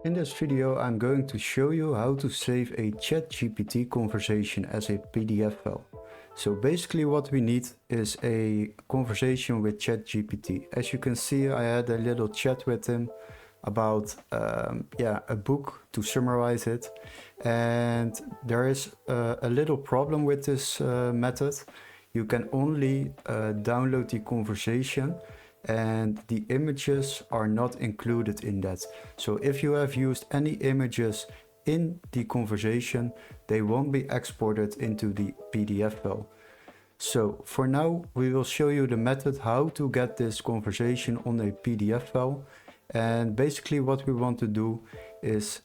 In this video, I'm going to show you how to save a ChatGPT conversation as a PDF file. So basically what we need is a conversation with ChatGPT. As you can see, I had a little chat with him about a book to summarize it. And there is a little problem with this method. You can only download the conversation and the images are not included in that. So if you have used any images in the conversation, they won't be exported into the PDF file. So for now, we will show you the method how to get this conversation on a PDF file. And basically what we want to do is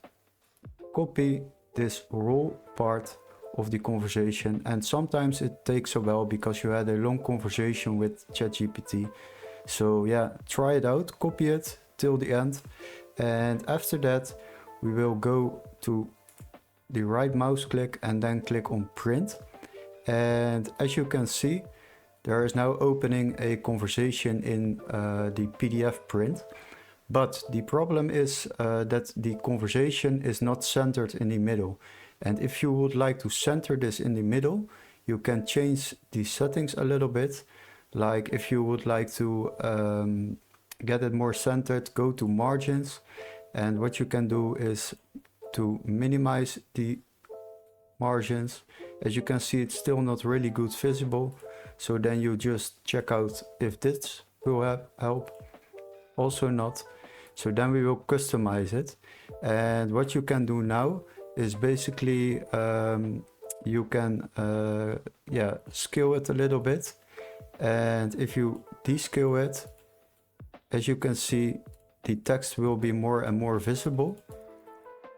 copy this raw part of the conversation. And sometimes it takes a while because you had a long conversation with ChatGPT. So yeah, try it out, copy it till the end. And after that, we will go to the right mouse click and then click on print. And as you can see, there is now opening a conversation in the PDF print. But the problem is that the conversation is not centered in the middle. And if you would like to center this in the middle, you can change the settings a little bit. Like if you would like to get it more centered, go to margins. And what you can do is to minimize the margins. As you can see, it's still not really good visible. So then you just check out if this will help. Also not. So then we will customize it. And what you can do now is basically you can scale it a little bit. And if you descale it, as you can see, the text will be more and more visible.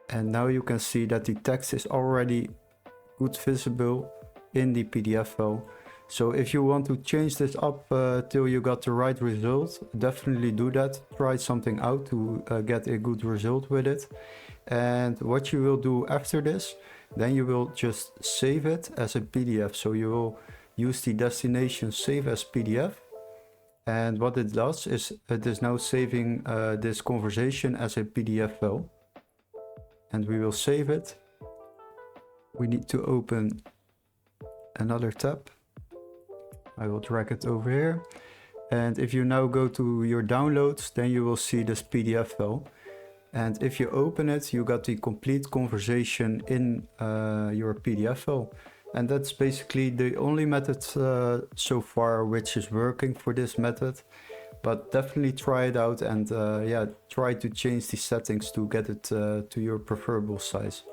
And now you can see that the text is already good visible in the PDF file. So if you want to change this up till you got the right result, definitely do that. Try something out to get a good result with it. And what you will do after this, then you will just save it as a PDF. So you will use the destination save as PDF. And what it does is it is now saving this conversation as a PDF file. And we will save it. We need to open another tab. I will drag it over here. And if you now go to your downloads, then you will see this PDF file. And if you open it, you got the complete conversation in your PDF file. And that's basically the only method so far which is working for this method. But definitely try it out and try to change the settings to get it to your preferable size.